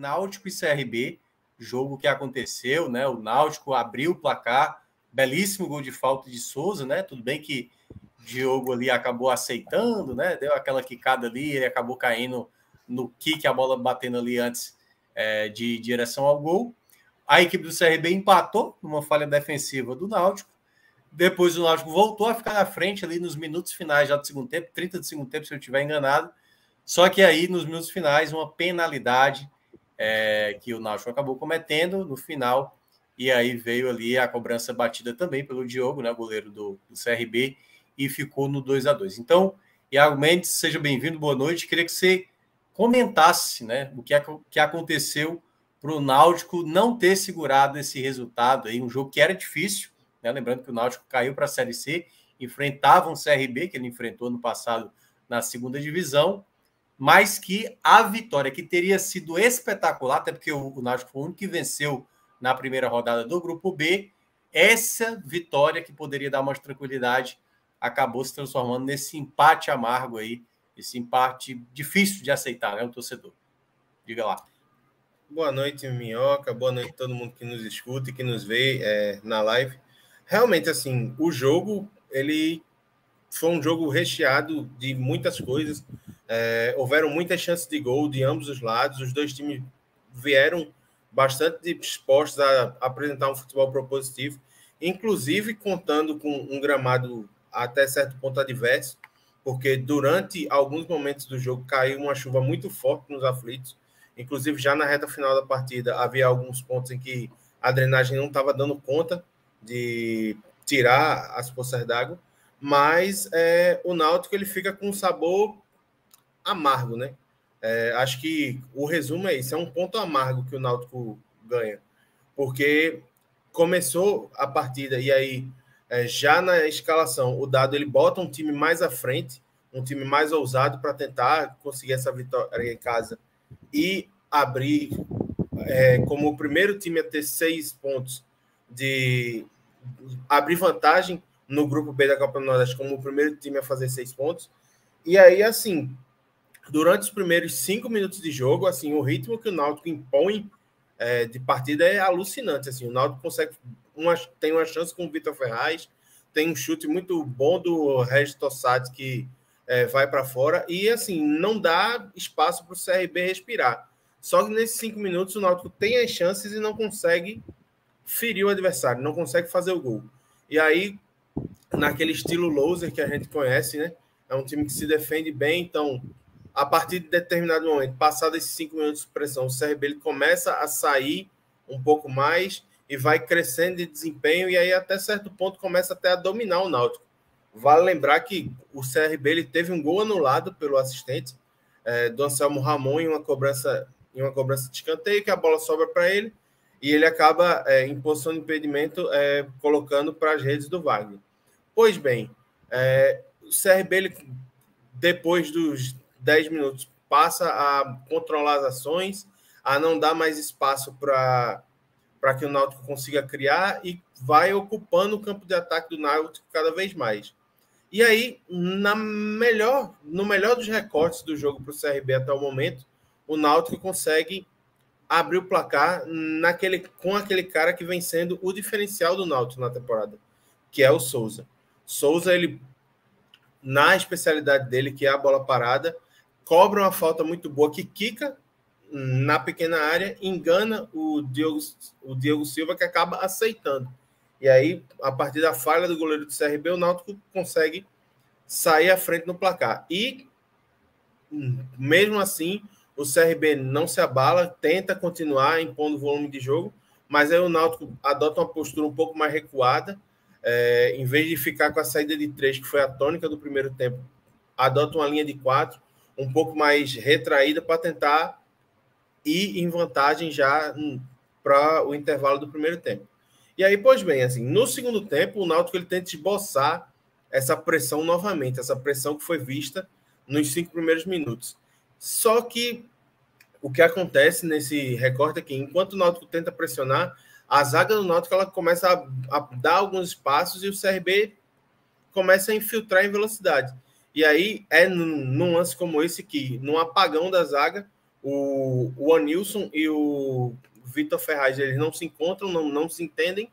Náutico e CRB, jogo que aconteceu, né? O Náutico abriu o placar, belíssimo gol de falta de Souza, né? Tudo bem que Diogo ali acabou aceitando, né? Deu aquela quicada ali, ele acabou caindo no kick, a bola batendo ali antes de direção ao gol. A equipe do CRB empatou numa falha defensiva do Náutico. Depois o Náutico voltou a ficar na frente ali nos minutos finais já do segundo tempo, 30 do segundo tempo, se eu estiver enganado. Só que aí, nos minutos finais, uma penalidade que o Náutico acabou cometendo no final. E aí veio ali a cobrança batida também pelo Diogo, né, goleiro do CRB, e ficou no 2-2. Então, Iago Mendes, seja bem-vindo, boa noite. Queria que você comentasse, né, o que aconteceu para o Náutico não ter segurado esse resultado aí, um jogo que era difícil, né? Lembrando que o Náutico caiu para a Série C, enfrentava um CRB, que ele enfrentou no passado na segunda divisão, mas que a vitória, que teria sido espetacular, até porque o Náutico foi o único que venceu na primeira rodada do Grupo B, essa vitória que poderia dar mais tranquilidade acabou se transformando nesse empate amargo aí, esse empate difícil de aceitar, né, o torcedor. Diga lá. Boa noite, Minhoca. Boa noite a todo mundo que nos escuta e que nos vê na live. Realmente, assim, o jogo, ele foi um jogo recheado de muitas coisas. Houveram muitas chances de gol de ambos os lados. Os dois times vieram bastante dispostos a apresentar um futebol propositivo, inclusive contando com um gramado até certo ponto adverso, porque durante alguns momentos do jogo caiu uma chuva muito forte nos aflitos. Inclusive, já na reta final da partida, havia alguns pontos em que a drenagem não estava dando conta de tirar as poças d'água, mas o Náutico ele fica com um sabor amargo, né? Acho que o resumo é isso, é um ponto amargo que o Náutico ganha, porque começou a partida e aí já na escalação o Dado ele bota um time mais à frente, um time mais ousado para tentar conseguir essa vitória em casa e abrir como o primeiro time a ter 6 pontos, de abrir vantagem no grupo B da Copa do Nordeste como o primeiro time a fazer 6 pontos. E aí, assim, durante os primeiros 5 minutos de jogo, assim, o ritmo que o Náutico impõe de partida é alucinante. Assim, o Náutico tem uma chance com o Vitor Ferraz, tem um chute muito bom do Regis Tossati que vai para fora e, assim, não dá espaço para o CRB respirar. Só que nesses 5 minutos o Náutico tem as chances e não consegue ferir o adversário, não consegue fazer o gol. E aí, naquele estilo loser que a gente conhece, né? É um time que se defende bem, então, a partir de determinado momento, passados esses 5 minutos de pressão, o CRB ele começa a sair um pouco mais e vai crescendo de desempenho, e aí até certo ponto começa até a dominar o Náutico. Vale lembrar que o CRB ele teve um gol anulado pelo assistente do Anselmo Ramon em uma cobrança de escanteio, que a bola sobra para ele, e ele acaba, em posição de impedimento, colocando para as redes do Wagner. Pois bem, o CRB, ele, depois dos 10 minutos, passa a controlar as ações, a não dar mais espaço para que o Náutico consiga criar e vai ocupando o campo de ataque do Náutico cada vez mais. E aí, no melhor dos recortes do jogo para o CRB até o momento, o Náutico consegue abrir o placar com aquele cara que vem sendo o diferencial do Náutico na temporada, que é o Souza. Souza, ele, na especialidade dele, que é a bola parada, cobra uma falta muito boa que quica na pequena área, engana o Diogo Silva, que acaba aceitando. E aí, a partir da falha do goleiro do CRB, o Náutico consegue sair à frente no placar. E, mesmo assim, o CRB não se abala, tenta continuar impondo volume de jogo, mas aí o Náutico adota uma postura um pouco mais recuada, em vez de ficar com a saída de 3, que foi a tônica do primeiro tempo, adota uma linha de 4, um pouco mais retraída para tentar ir em vantagem já para o intervalo do primeiro tempo. E aí, pois bem, assim, no segundo tempo, o Náutico ele tenta esboçar essa pressão novamente, essa pressão que foi vista nos 5 primeiros minutos. Só que o que acontece nesse recorte aqui, enquanto o Náutico tenta pressionar, a zaga do Náutico ela começa a dar alguns espaços e o CRB começa a infiltrar em velocidade. E aí é num lance como esse que, num apagão da zaga, o Anilson e o Vitor Ferraz, eles não se encontram, não se entendem,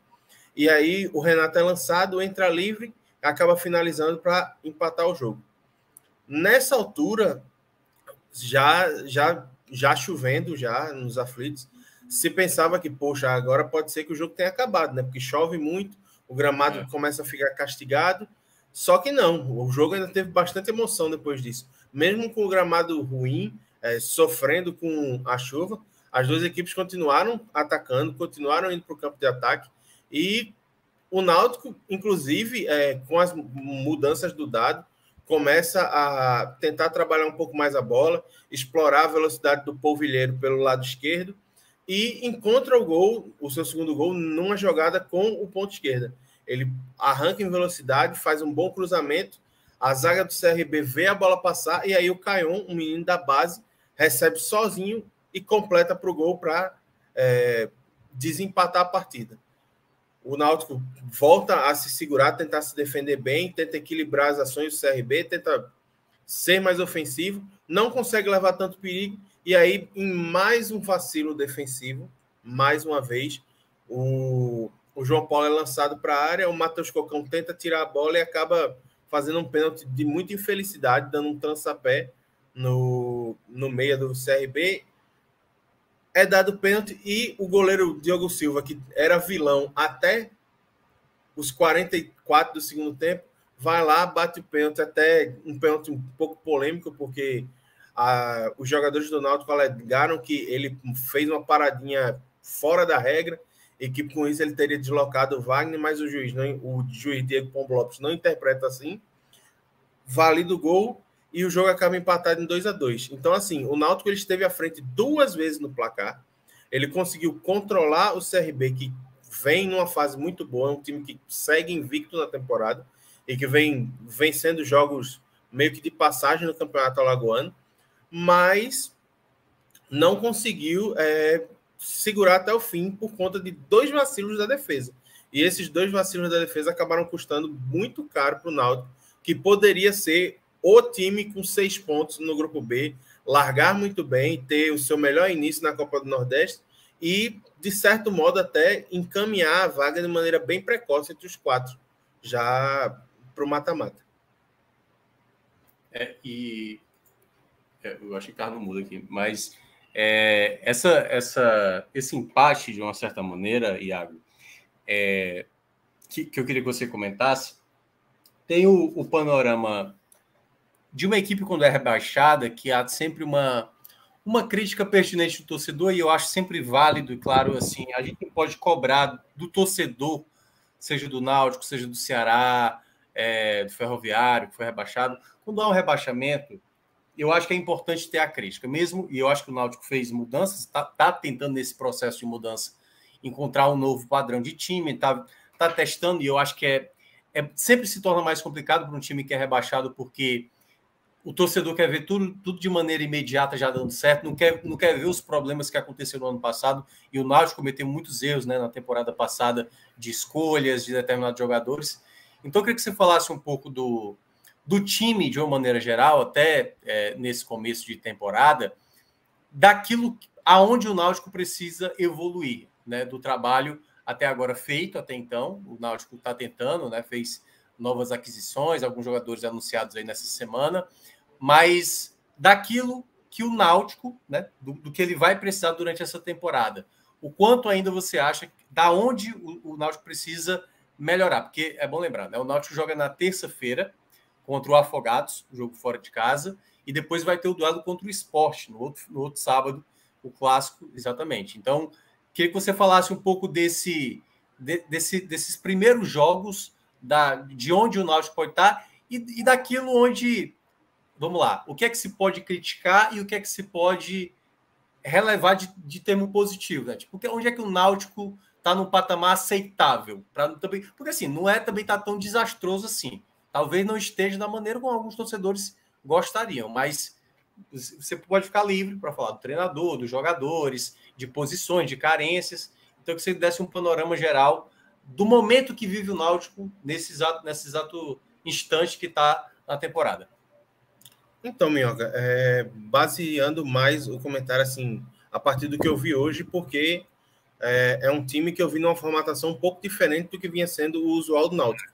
e aí o Renato é lançado, entra livre, acaba finalizando para empatar o jogo. Nessa altura, já chovendo, já nos aflitos, se pensava que, poxa, agora pode ser que o jogo tenha acabado, né? Porque chove muito, o gramado começa a ficar castigado, só que não, o jogo ainda teve bastante emoção depois disso. Mesmo com o gramado ruim, sofrendo com a chuva, as duas equipes continuaram atacando, continuaram indo para o campo de ataque, e o Náutico, inclusive, com as mudanças do dado, começa a tentar trabalhar um pouco mais a bola, explorar a velocidade do polvilheiro pelo lado esquerdo e encontra o gol, o seu segundo gol, numa jogada com o ponto esquerda. Ele arranca em velocidade, faz um bom cruzamento, a zaga do CRB vê a bola passar e aí o Caion, um menino da base, recebe sozinho e completa para o gol para desempatar a partida. O Náutico volta a se segurar, tentar se defender bem, tenta equilibrar as ações do CRB, tenta ser mais ofensivo, não consegue levar tanto perigo, e aí, em mais um vacilo defensivo, mais uma vez, o João Paulo é lançado para a área, o Matheus Cocão tenta tirar a bola e acaba fazendo um pênalti de muita infelicidade, dando um trançapé no meio do CRB. É dado pênalti e o goleiro Diogo Silva, que era vilão até os 44 do segundo tempo, vai lá, bate o pênalti, até um pênalti um pouco polêmico, porque os jogadores do Náutico alegaram que ele fez uma paradinha fora da regra e que com isso ele teria deslocado o Wagner, mas o juiz Diego Pombo Lopes não interpreta assim. Válido o gol e o jogo acaba empatado em 2-2. Então, assim, o Náutico ele esteve à frente 2 vezes no placar. Ele conseguiu controlar o CRB, que vem numa fase muito boa, um time que segue invicto na temporada e que vem vencendo jogos meio que de passagem no Campeonato Alagoano, mas não conseguiu segurar até o fim por conta de 2 vacilos da defesa. E esses 2 vacilos da defesa acabaram custando muito caro para o Náutico, que poderia ser o time com 6 pontos no Grupo B, largar muito bem, ter o seu melhor início na Copa do Nordeste e, de certo modo, até encaminhar a vaga de maneira bem precoce entre os 4, já para o mata-mata. Eu acho que o carro não muda aqui, mas esse empate, de uma certa maneira, Iago, que eu queria que você comentasse, tem o panorama de uma equipe quando é rebaixada, que há sempre uma crítica pertinente do torcedor, e eu acho sempre válido, e claro, assim, a gente não pode cobrar do torcedor, seja do Náutico, seja do Ceará, do Ferroviário, que foi rebaixado. Quando há um rebaixamento, eu acho que é importante ter a crítica mesmo, e eu acho que o Náutico fez mudanças, está tentando nesse processo de mudança encontrar um novo padrão de time, está testando, e eu acho que sempre se torna mais complicado para um time que é rebaixado, porque o torcedor quer ver tudo de maneira imediata já dando certo, não quer ver os problemas que aconteceram no ano passado, e o Náutico cometeu muitos erros, né, na temporada passada, de escolhas de determinados jogadores. Então, eu queria que você falasse um pouco do time, de uma maneira geral, até nesse começo de temporada, daquilo aonde o Náutico precisa evoluir, né, do trabalho até agora feito, até então. O Náutico está tentando, né, fez novas aquisições, alguns jogadores anunciados aí nessa semana, mas daquilo que o Náutico, né, do que ele vai precisar durante essa temporada. O quanto ainda você acha, da onde o Náutico precisa melhorar? Porque é bom lembrar, né, o Náutico joga na terça-feira contra o Afogados, jogo fora de casa, e depois vai ter o duelo contra o Sport, no outro sábado, o clássico, exatamente. Então, queria que você falasse um pouco desses primeiros jogos, de onde o Náutico pode estar e daquilo onde, vamos lá, o que é que se pode criticar e o que é que se pode relevar de termo positivo, né? Tipo, onde é que o Náutico está num patamar aceitável? Porque assim, não também está tão desastroso assim. Talvez não esteja da maneira como alguns torcedores gostariam, mas você pode ficar livre para falar do treinador, dos jogadores, de posições, de carências. Então, que você desse um panorama geral do momento que vive o Náutico nesse exato instante que está na temporada. Então, Minhoca, baseando mais o comentário assim, a partir do que eu vi hoje, porque é um time que eu vi numa formatação um pouco diferente do que vinha sendo o usual do Náutico.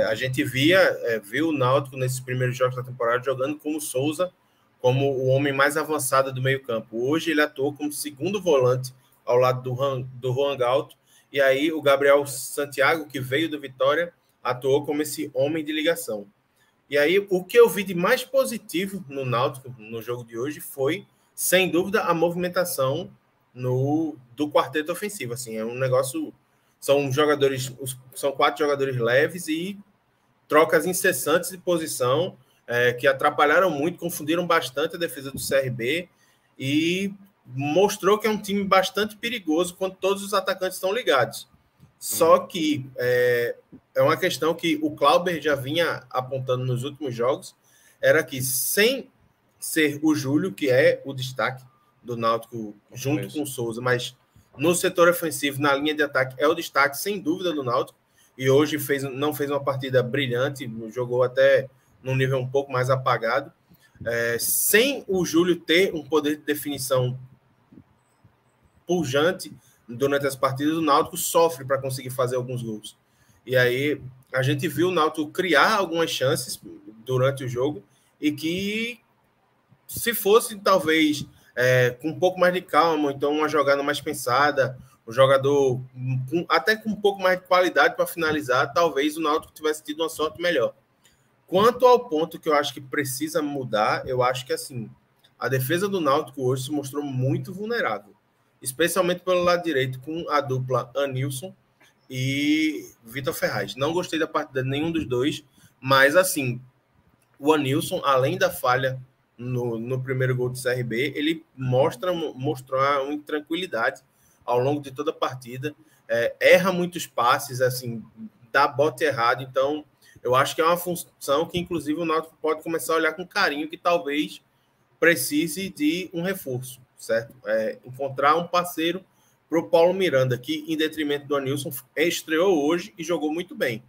A gente viu o Náutico nesses primeiros jogos da temporada jogando como Souza, como o homem mais avançado do meio-campo. Hoje ele atuou como segundo volante ao lado do Juan Galto, e aí o Gabriel Santiago, que veio do Vitória, atuou como esse homem de ligação. E aí, o que eu vi de mais positivo no Náutico, no jogo de hoje, foi, sem dúvida, a movimentação do quarteto ofensivo. Assim, é um negócio. São 4 jogadores leves e trocas incessantes de posição que atrapalharam muito, confundiram bastante a defesa do CRB e mostrou que é um time bastante perigoso quando todos os atacantes estão ligados. Só que é uma questão que o Clauber já vinha apontando nos últimos jogos, era que sem ser o Júlio, que é o destaque do Náutico junto com o Souza, mas no setor ofensivo, na linha de ataque, é o destaque sem dúvida do Náutico, e hoje não fez uma partida brilhante, jogou até num nível um pouco mais apagado. Sem o Júlio ter um poder de definição pujante durante as partidas, o Náutico sofre para conseguir fazer alguns gols. E aí a gente viu o Náutico criar algumas chances durante o jogo e que, se fosse talvez com um pouco mais de calma, então uma jogada mais pensada, o jogador até com um pouco mais de qualidade para finalizar, talvez o Náutico tivesse tido uma sorte melhor. Quanto ao ponto que eu acho que precisa mudar, eu acho que assim, a defesa do Náutico hoje se mostrou muito vulnerável, especialmente pelo lado direito, com a dupla Anilson e Vitor Ferraz. Não gostei da partida de nenhum dos dois, mas assim, o Anilson, além da falha no primeiro gol do CRB, ele mostrou uma intranquilidade ao longo de toda a partida, erra muitos passes, assim, dá bote errado, então eu acho que é uma função que inclusive o Náutico pode começar a olhar com carinho, que talvez precise de um reforço, certo? Encontrar um parceiro para o Paulo Miranda, que, em detrimento do Anilson, estreou hoje e jogou muito bem.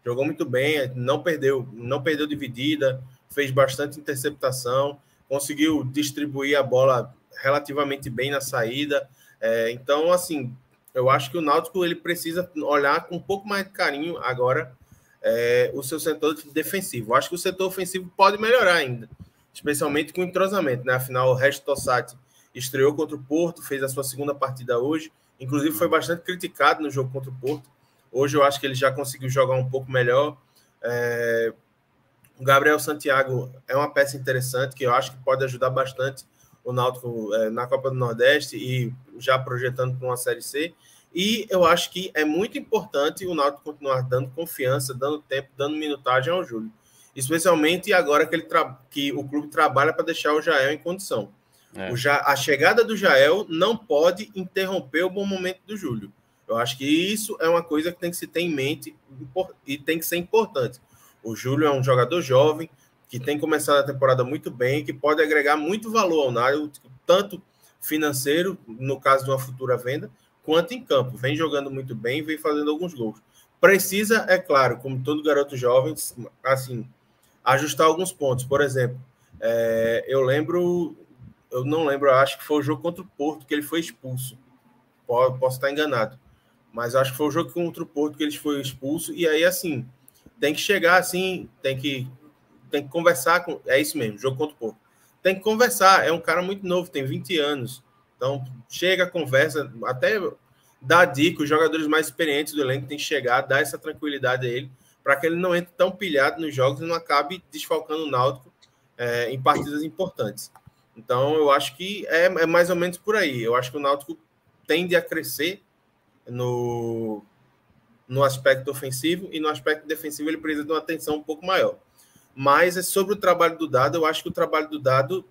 Jogou muito bem, não perdeu dividida, fez bastante interceptação, conseguiu distribuir a bola relativamente bem na saída. Então, assim, eu acho que o Náutico ele precisa olhar com um pouco mais de carinho agora o seu setor defensivo. Eu acho que o setor ofensivo pode melhorar ainda, especialmente com o entrosamento, né? Afinal, o Resto Tossati estreou contra o Porto, fez a sua segunda partida hoje, inclusive foi bastante criticado no jogo contra o Porto. Hoje eu acho que ele já conseguiu jogar um pouco melhor. O Gabriel Santiago é uma peça interessante que eu acho que pode ajudar bastante o Náutico na Copa do Nordeste e já projetando para uma Série C. E eu acho que é muito importante o Náutico continuar dando confiança, dando tempo, dando minutagem ao Júlio. Especialmente agora que o clube trabalha para deixar o Jael em condição. A chegada do Jael não pode interromper o bom momento do Júlio. Eu acho que isso é uma coisa que tem que se ter em mente e tem que ser importante. O Júlio é um jogador jovem, que tem começado a temporada muito bem, que pode agregar muito valor ao Náutico, tanto financeiro, no caso de uma futura venda, quanto em campo. Vem jogando muito bem, vem fazendo alguns gols. Precisa, é claro, como todo garoto jovem, assim, ajustar alguns pontos. Por exemplo, eu não lembro, acho que foi o jogo contra o Porto que ele foi expulso. Posso estar enganado. Mas acho que foi o jogo contra o Porto que ele foi expulso. E aí, assim, tem que chegar assim, tem que conversar com. É isso mesmo, jogo contra o Porto. Tem que conversar. É um cara muito novo, tem 20 anos. Então, chega, conversa, até dá dica. Os jogadores mais experientes do elenco tem que chegar, dar essa tranquilidade a ele, para que ele não entre tão pilhado nos jogos e não acabe desfalcando o Náutico em partidas importantes. Então, eu acho que é mais ou menos por aí. Eu acho que o Náutico tende a crescer no aspecto ofensivo, e no aspecto defensivo ele precisa de uma atenção um pouco maior. Mas sobre o trabalho do Dado, eu acho que o trabalho do Dado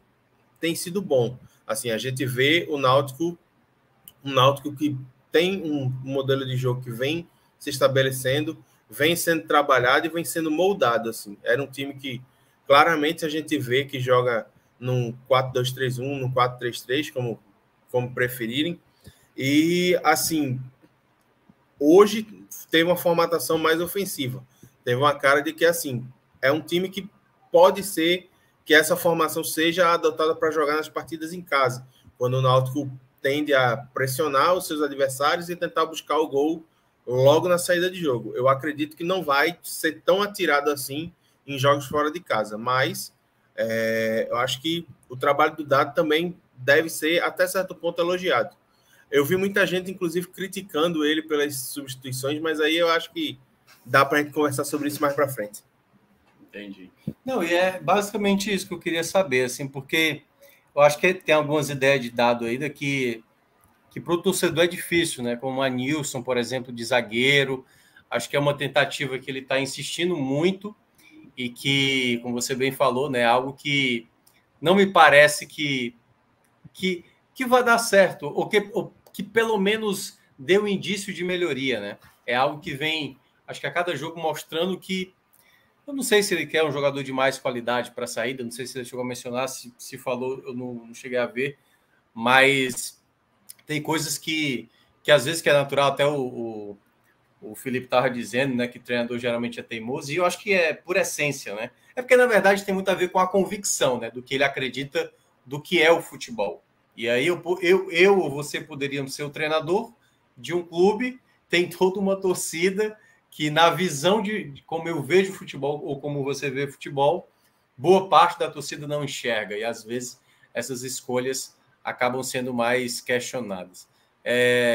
tem sido bom. Assim, a gente vê um Náutico que tem um modelo de jogo que vem se estabelecendo, vem sendo trabalhado e vem sendo moldado. Assim. Era um time que claramente a gente vê que joga num 4-2-3-1, num 4-3-3, como preferirem. E, assim, hoje teve uma formatação mais ofensiva. Teve uma cara de que, assim, é um time que pode ser que essa formação seja adotada para jogar nas partidas em casa, quando o Náutico tende a pressionar os seus adversários e tentar buscar o gol logo na saída de jogo. Eu acredito que não vai ser tão atirado assim em jogos fora de casa, mas eu acho que o trabalho do Dado também deve ser, até certo ponto, elogiado. Eu vi muita gente, inclusive, criticando ele pelas substituições, mas aí eu acho que dá para a gente conversar sobre isso mais para frente. Entendi. Não, e é basicamente isso que eu queria saber, assim, porque eu acho que tem algumas ideias de Dado ainda que para o torcedor é difícil, né? Como a Nilson, por exemplo, de zagueiro. Acho que é uma tentativa que ele está insistindo muito e que, como você bem falou, né, algo que não me parece que vai dar certo, ou que pelo menos deu um indício de melhoria, né? É algo que vem, acho que a cada jogo mostrando que eu não sei se ele quer um jogador de mais qualidade para a saída, não sei se ele chegou a mencionar, se falou, eu não cheguei a ver, mas tem coisas que às vezes que é natural, até o Felipe estava dizendo, né, que treinador geralmente é teimoso, e eu acho que é por essência, né? É porque, na verdade, tem muito a ver com a convicção, né, do que ele acredita do que é o futebol. E aí eu ou você poderíamos ser o treinador de um clube, tem toda uma torcida que, na visão de como eu vejo futebol ou como você vê futebol, boa parte da torcida não enxerga, e às vezes essas escolhas acabam sendo mais questionadas.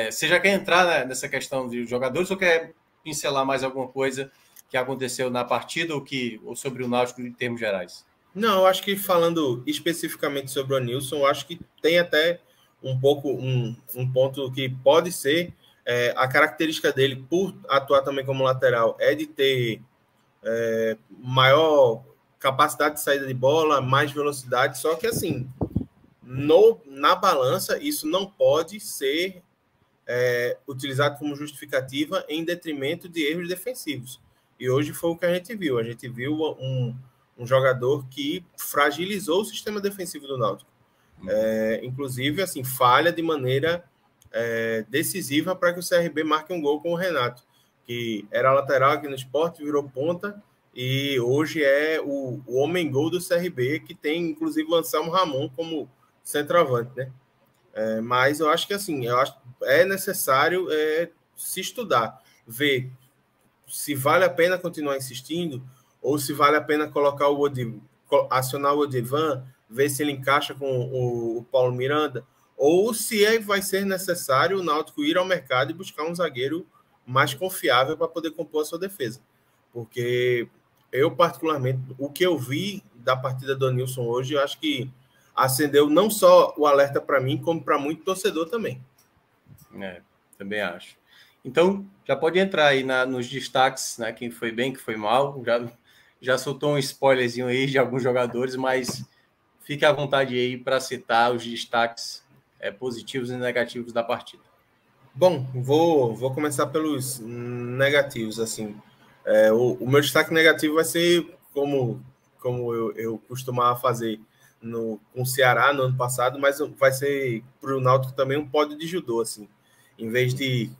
Você já quer entrar nessa questão de jogadores ou quer pincelar mais alguma coisa que aconteceu na partida ou sobre o Náutico em termos gerais? Não, eu acho que falando especificamente sobre o Nilson, eu acho que tem até um pouco um ponto que pode ser a característica dele, por atuar também como lateral, é de ter maior capacidade de saída de bola, mais velocidade, só que assim, na balança, isso não pode ser utilizado como justificativa em detrimento de erros defensivos. E hoje foi o que a gente viu. A gente viu um jogador que fragilizou o sistema defensivo do Náutico. Inclusive, assim, falha de maneira decisiva para que o CRB marque um gol com o Renato, que era lateral aqui no Sport, virou ponta, e hoje é o homem-gol do CRB, que tem, inclusive, o Anselmo Ramon como centroavante, né? Mas eu acho que assim, é necessário se estudar, ver se vale a pena continuar insistindo ou se vale a pena colocar acionar o Odivan, ver se ele encaixa com o Paulo Miranda, ou se vai ser necessário o Náutico ir ao mercado e buscar um zagueiro mais confiável para poder compor a sua defesa. Porque eu, particularmente, o que eu vi da partida do Nilson hoje, eu acho que acendeu não só o alerta para mim, como para muito torcedor também. Também acho. Então, já pode entrar aí nos destaques, né? Quem foi bem, quem foi mal. Já soltou um spoilerzinho aí de alguns jogadores, mas fique à vontade aí para citar os destaques positivos e negativos da partida. Bom, vou começar pelos negativos, assim. O meu destaque negativo vai ser como eu costumava fazer com o Ceará no ano passado, mas vai ser para o Náutico também um pódio de judô, assim. Em vez de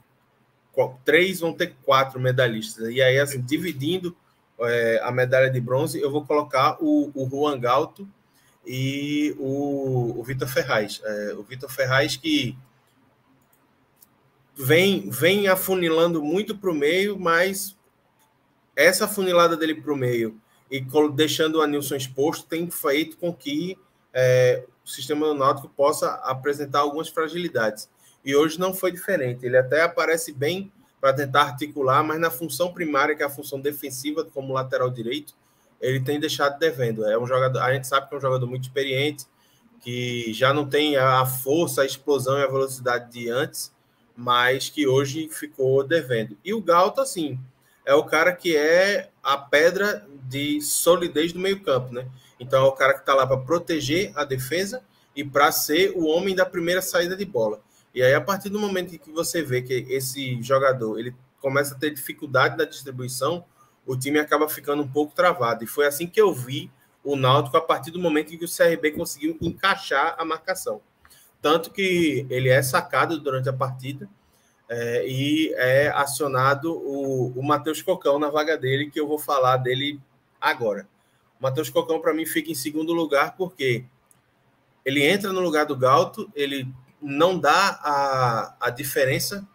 3, vão ter 4 medalhistas. E aí, assim, dividindo a medalha de bronze, eu vou colocar o Juan Galto e o Vitor Ferraz. O Vitor Ferraz que vem afunilando muito para o meio, mas essa afunilada dele para o meio e deixando o Anilson exposto tem feito com que o sistema do Náutico possa apresentar algumas fragilidades. E hoje não foi diferente. Ele até aparece bem para tentar articular, mas na função primária, que é a função defensiva, como lateral direito, ele tem deixado devendo. É um jogador, a gente sabe que é um jogador muito experiente, que já não tem a força, a explosão e a velocidade de antes, mas que hoje ficou devendo. E o Galto, assim, é o cara que é a pedra de solidez do meio-campo, né? Então é o cara que está lá para proteger a defesa e para ser o homem da primeira saída de bola. E aí, a partir do momento em que você vê que esse jogador ele começa a ter dificuldade na distribuição, o time acaba ficando um pouco travado. E foi assim que eu vi o Náutico a partir do momento em que o CRB conseguiu encaixar a marcação. Tanto que ele é sacado durante a partida e é acionado o Matheus Cocão na vaga dele, que eu vou falar dele agora. Matheus Cocão, para mim, fica em segundo lugar, porque ele entra no lugar do Galto, ele não dá a diferença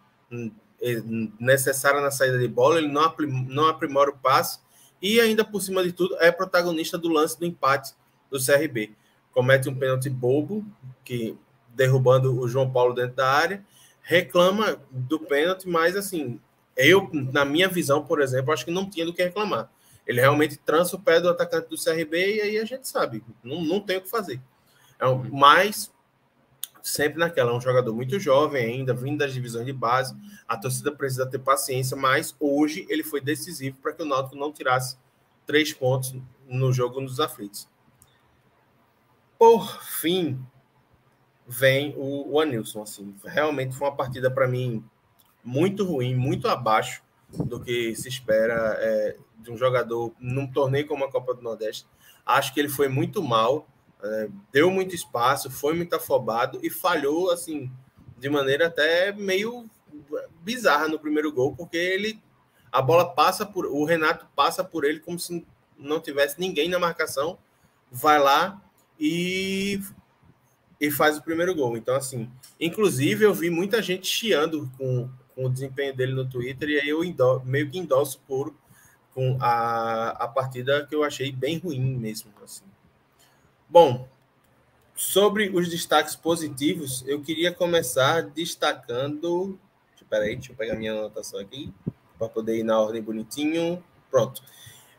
necessária na saída de bola, ele não aprimora o passe, e ainda por cima de tudo, é protagonista do lance do empate do CRB. Comete um pênalti bobo, que derrubando o João Paulo dentro da área, reclama do pênalti, mas assim, eu, na minha visão, por exemplo, acho que não tinha do que reclamar. Ele realmente trança o pé do atacante do CRB e aí a gente sabe, não tem o que fazer. Mas sempre naquela, é um jogador muito jovem ainda, vindo das divisões de base, a torcida precisa ter paciência, mas hoje ele foi decisivo para que o Náutico não tirasse 3 pontos no jogo nos aflitos. Por fim, vem o Anilson. Assim, realmente foi uma partida para mim muito ruim, muito abaixo do que se espera de um jogador num torneio como a Copa do Nordeste. Acho que ele foi muito mal, deu muito espaço, foi muito afobado e falhou assim de maneira até meio bizarra no primeiro gol, porque a bola passa por o Renato passa por ele como se não tivesse ninguém na marcação, vai lá e faz o primeiro gol. Então, assim, inclusive eu vi muita gente chiando com o desempenho dele no Twitter, e aí eu meio que endosso com a partida, que eu achei bem ruim mesmo. Assim. Bom, sobre os destaques positivos, eu queria começar destacando... Deixa eu pegar minha anotação aqui, para poder ir na ordem bonitinho. Pronto.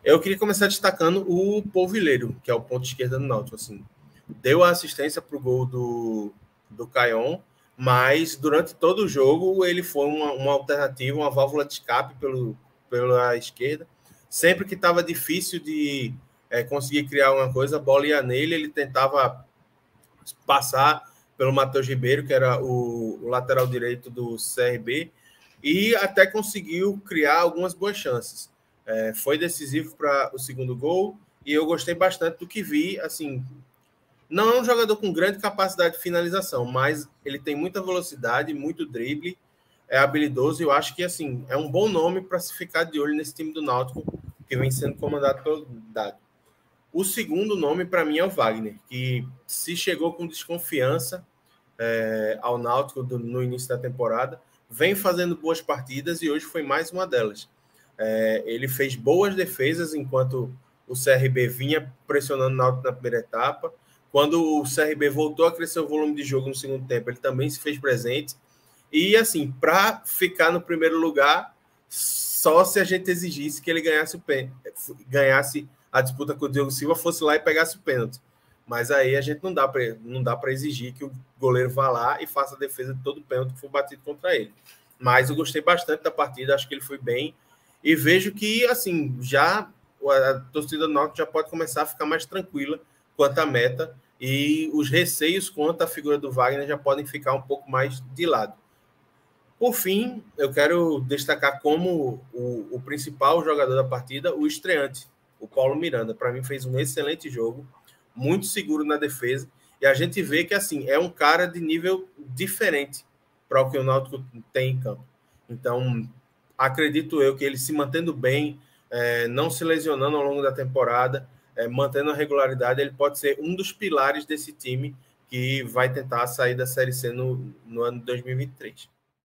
Eu queria começar destacando o Polvilheiro, que é o ponto esquerdo do Náutico. Assim, deu a assistência para o gol do Caion, mas durante todo o jogo ele foi uma alternativa, uma válvula de escape pela esquerda. Sempre que estava difícil de conseguir criar alguma coisa, a bola ia nele, ele tentava passar pelo Matheus Ribeiro, que era o lateral direito do CRB, e até conseguiu criar algumas boas chances. Foi decisivo para o segundo gol, e eu gostei bastante do que vi. Assim, não é um jogador com grande capacidade de finalização, mas ele tem muita velocidade, muito drible, é habilidoso, e eu acho que assim, é um bom nome para se ficar de olho nesse time do Náutico, que vem sendo comandado pelo Dado. O segundo nome, para mim, é o Wagner, que se chegou com desconfiança ao Náutico no início da temporada, vem fazendo boas partidas e hoje foi mais uma delas. Ele fez boas defesas enquanto o CRB vinha pressionando o Náutico na primeira etapa. Quando o CRB voltou a crescer o volume de jogo no segundo tempo, ele também se fez presente. E, assim, para ficar no primeiro lugar, só se a gente exigisse que ele ganhasse a disputa com o Diogo Silva, fosse lá e pegasse o pênalti. Mas aí a gente não dá para exigir que o goleiro vá lá e faça a defesa de todo o pênalti que for batido contra ele. Mas eu gostei bastante da partida, acho que ele foi bem. E vejo que, assim, já a torcida do Náutico já pode começar a ficar mais tranquila quanto à meta, e os receios quanto à figura do Wagner já podem ficar um pouco mais de lado. Por fim, eu quero destacar como o principal jogador da partida, o estreante, o Paulo Miranda. Para mim, fez um excelente jogo, muito seguro na defesa, e a gente vê que assim é um cara de nível diferente para o que o Náutico tem em campo. Então, acredito eu que ele se mantendo bem, não se lesionando ao longo da temporada, mantendo a regularidade, ele pode ser um dos pilares desse time que vai tentar sair da Série C no ano de 2023.